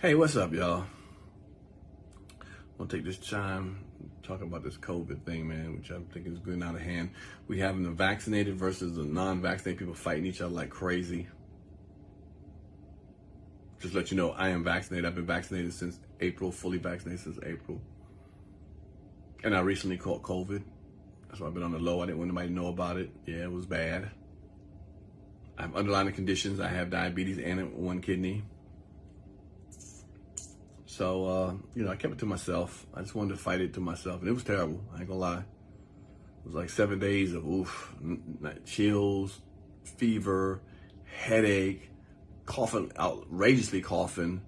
Hey, what's up, y'all? I'm gonna take this time talking about this COVID thing, man, which I'm thinking is getting out of hand. We having the vaccinated versus the non-vaccinated people fighting each other like crazy. Just let you know, I am vaccinated. I've been vaccinated since April, fully vaccinated since April. And I recently caught COVID. That's why I've been on the low. I didn't want anybody to know about it. Yeah, it was bad. I have underlying conditions. I have diabetes and one kidney. So, I kept it to myself. I just wanted to fight it to myself. And it was terrible. I ain't gonna lie. It was like 7 days of chills, fever, headache, coughing, outrageously coughing,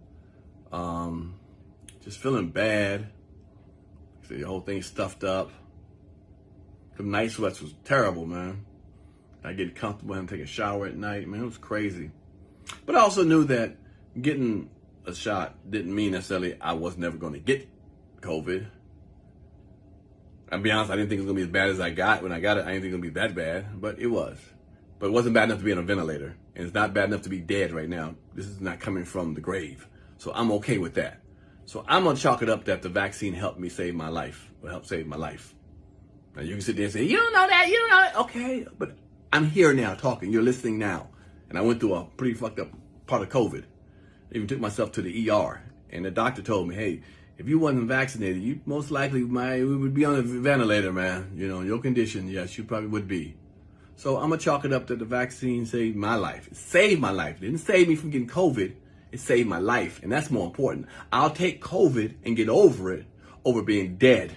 just feeling bad. So the whole thing stuffed up. The night sweats was terrible, man. I get comfortable and take a shower at night, man. It was crazy. But I also knew that getting a shot didn't mean necessarily I was never going to get COVID. I'll be honest, I didn't think it was going to be as bad as I got. When I got it, I didn't think it was going to be that bad, but it was. But it wasn't bad enough to be on a ventilator, and it's not bad enough to be dead right now. This is not coming from the grave, so I'm okay with that. So I'm going to chalk it up that the vaccine helped me save my life, or helped save my life. Now you can sit there and say, you don't know that, you don't know that. Okay, but I'm here now talking, you're listening now. And I went through a pretty fucked up part of COVID. I even took myself to the ER, and the doctor told me, hey, if you wasn't vaccinated, you most likely would be on a ventilator, man. You know, in your condition, yes, you probably would be. So I'm going to chalk it up that the vaccine saved my life. It saved my life. It didn't save me from getting COVID. It saved my life, and that's more important. I'll take COVID and get over it over being dead.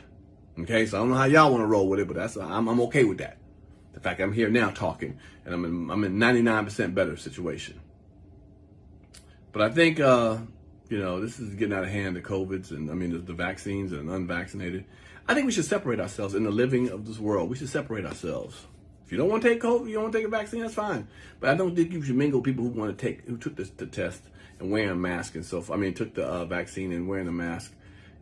Okay, so I don't know how y'all want to roll with it, but I'm okay with that. The fact I'm here now talking, and I'm in 99% better situation. But I think, this is getting out of hand, the COVIDs, and the vaccines and unvaccinated. I think we should separate ourselves in the living of this world. We should separate ourselves. If you don't want to take COVID, you don't want to take a vaccine, that's fine. But I don't think you should mingle people who took the test and wearing a mask and so forth. Took the vaccine and wearing a mask.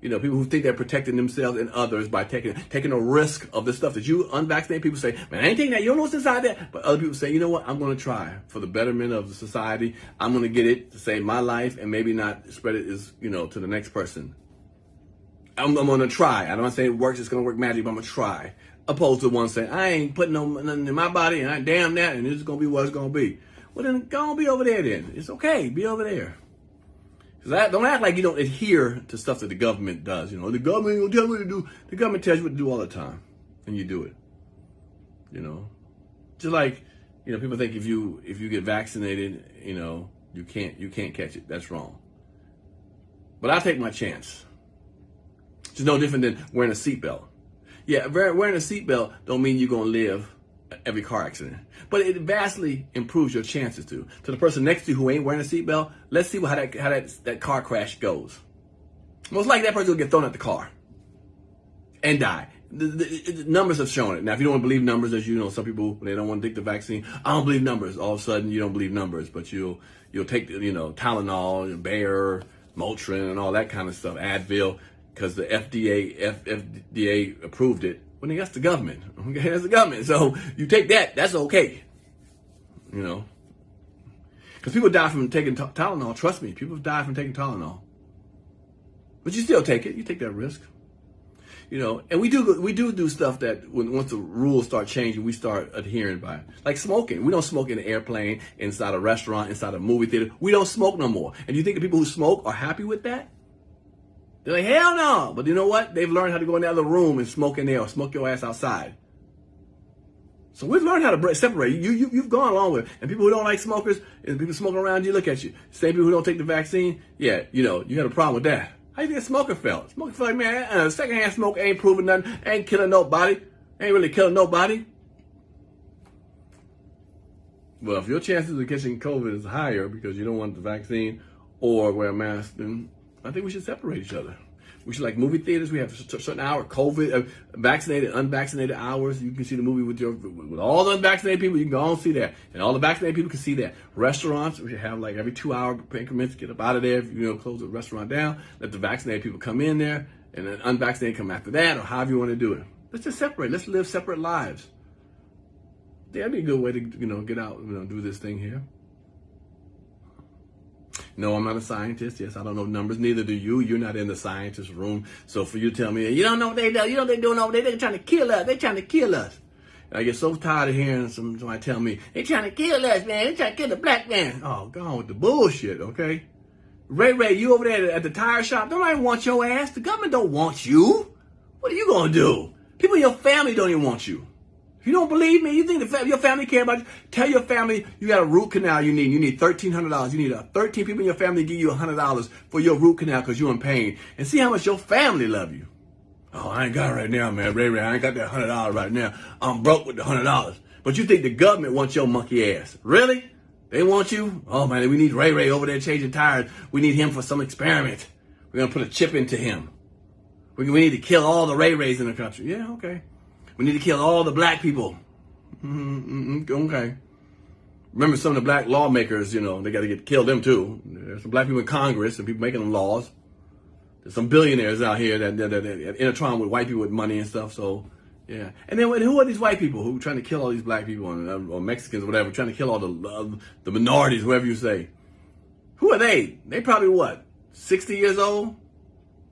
You know, people who think they're protecting themselves and others by taking a risk of the stuff that you unvaccinated people say, man, I ain't taking that. You don't know what's inside that. But other people say, you know what? I'm going to try for the betterment of the society. I'm going to get it to save my life and maybe not spread it to the next person. I'm going to try. I don't say it works. It's going to work magic, but I'm going to try. Opposed to one saying, I ain't putting nothing in my body and I damn that and it's going to be what it's going to be. Well, then go on, be over there then. It's okay. Be over there. Don't act like you don't adhere to stuff that the government does. You know, the government will tell me to do. The government tells you what to do all the time, and you do it. You know, just like people think if you get vaccinated, you can't catch it. That's wrong. But I take my chance. It's no different than wearing a seatbelt. Yeah, wearing a seatbelt don't mean you're gonna live every car accident, but it vastly improves your chances to the person next to you who ain't wearing a seatbelt. Let's see how that car crash goes. Most likely that person will get thrown out the car and die. The numbers have shown it. Now, if you don't want to believe numbers, as you know, some people, when they don't want to take the vaccine, I don't believe numbers. All of a sudden, you don't believe numbers, but you'll take Tylenol, Bayer, Motrin, and all that kind of stuff, Advil, because the FDA approved it. Well, that's the government. Okay, that's the government. So you take that. That's okay. Because people die from taking Tylenol. Trust me, people die from taking Tylenol. But you still take it. You take that risk. And we do stuff that once the rules start changing, we start adhering by it. Like smoking. We don't smoke in an airplane, inside a restaurant, inside a movie theater. We don't smoke no more. And you think the people who smoke are happy with that? They're like, hell no. But you know what? They've learned how to go in the other room and smoke in there or smoke your ass outside. So we've learned how to separate. You've gone along with it. And people who don't like smokers and people smoking around you, look at you. Same people who don't take the vaccine, yeah, you had a problem with that. How you think a smoker felt? Smoker felt like, man, secondhand smoke ain't proving nothing, ain't killing nobody, ain't really killing nobody. Well, if your chances of catching COVID is higher because you don't want the vaccine or wear a mask, then I think we should separate each other. We should, like movie theaters, we have a certain hour, COVID, vaccinated, unvaccinated hours. You can see the movie with all the unvaccinated people. You can go and see that. And all the vaccinated people can see that. Restaurants, we should have like every 2 hour increments, get up out of there. Close the restaurant down. Let the vaccinated people come in there. And then unvaccinated come after that, or however you want to do it. Let's just separate. Let's live separate lives. That'd be a good way to, get out, do this thing here. No, I'm not a scientist. Yes, I don't know numbers. Neither do you. You're not in the scientist room. So for you to tell me, you don't know what they do. You know what they're doing over there. They're trying to kill us. They're trying to kill us. And I get so tired of hearing somebody tell me, they're trying to kill us, man. They're trying to kill the black man. Oh, go on with the bullshit, okay? Ray, you over there at the tire shop, nobody want your ass. The government don't want you. What are you going to do? People in your family don't even want you. If you don't believe me, you think your family care about you, tell your family you got a root canal you need. You need $1,300. You need 13 people in your family to give you $100 for your root canal because you're in pain. And see how much your family love you. Oh, I ain't got it right now, man. Ray, I ain't got that $100 right now. I'm broke with the $100. But you think the government wants your monkey ass. Really? They want you? Oh, man, we need Ray over there changing tires. We need him for some experiment. We're going to put a chip into him. We need to kill all the Rays in the country. Yeah, okay. We need to kill all the black people. Okay. Remember some of the black lawmakers, they got to kill them too. There's some black people in Congress and people making them laws. There's some billionaires out here that intertwine with white people with money and stuff. So, yeah. And then who are these white people who are trying to kill all these black people or Mexicans or whatever, trying to kill all the minorities, whoever you say? Who are they? They probably what? 60 years old?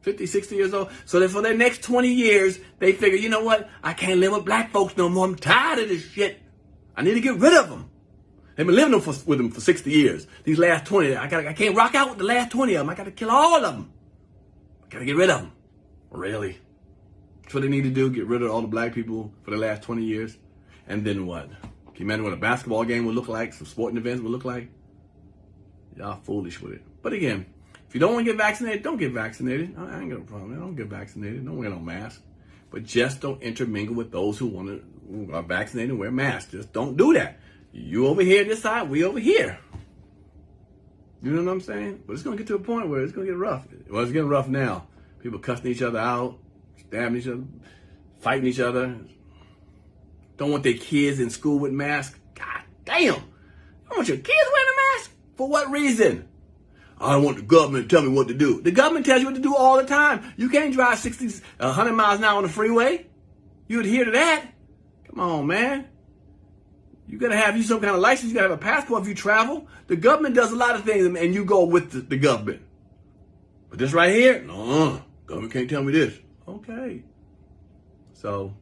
50, 60 years old. So that for their next 20 years, they figure, you know what? I can't live with black folks no more. I'm tired of this shit. I need to get rid of them. They've been living with them for 60 years. These last 20, I can't rock out with the last 20 of them. I got to kill all of them. I got to get rid of them. Really? That's what they need to do, get rid of all the black people for the last 20 years. And then what? Can you imagine what a basketball game would look like? Some sporting events would look like? Y'all foolish with it. But again, if you don't want to get vaccinated, don't get vaccinated. I ain't got no problem. Don't get vaccinated. Don't wear no mask. But just don't intermingle with those who are vaccinated and wear masks. Just don't do that. You over here this side, we over here. You know what I'm saying? But it's going to get to a point where it's going to get rough. Well, it's getting rough now. People cussing each other out, stabbing each other, fighting each other. Don't want their kids in school with masks. God damn. You don't want your kids wearing a mask? For what reason? I don't want the government to tell me what to do. The government tells you what to do all the time. You can't drive 60, 100 miles an hour on the freeway. You adhere to that. Come on, man. You got to have some kind of license. You got to have a passport if you travel. The government does a lot of things, and you go with the government. But this right here, no, government can't tell me this. Okay. So,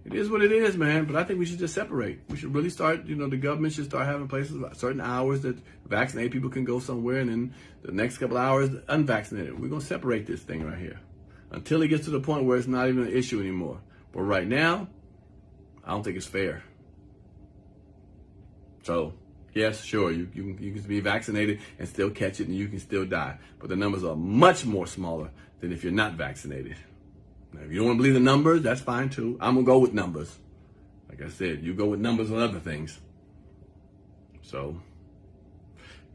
it is what it is, man. But I think we should just separate. We should really start, the government should start having places, certain hours that vaccinated people can go somewhere, and then the next couple hours, unvaccinated. We're going to separate this thing right here until it gets to the point where it's not even an issue anymore. But right now, I don't think it's fair. So, yes, sure, you can be vaccinated and still catch it and you can still die. But the numbers are much more smaller than if you're not vaccinated. Now, if you don't want to believe the numbers, that's fine too. I'm going to go with numbers. Like I said, you go with numbers on other things. So,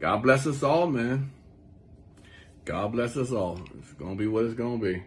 God bless us all, man. God bless us all. It's going to be what it's going to be.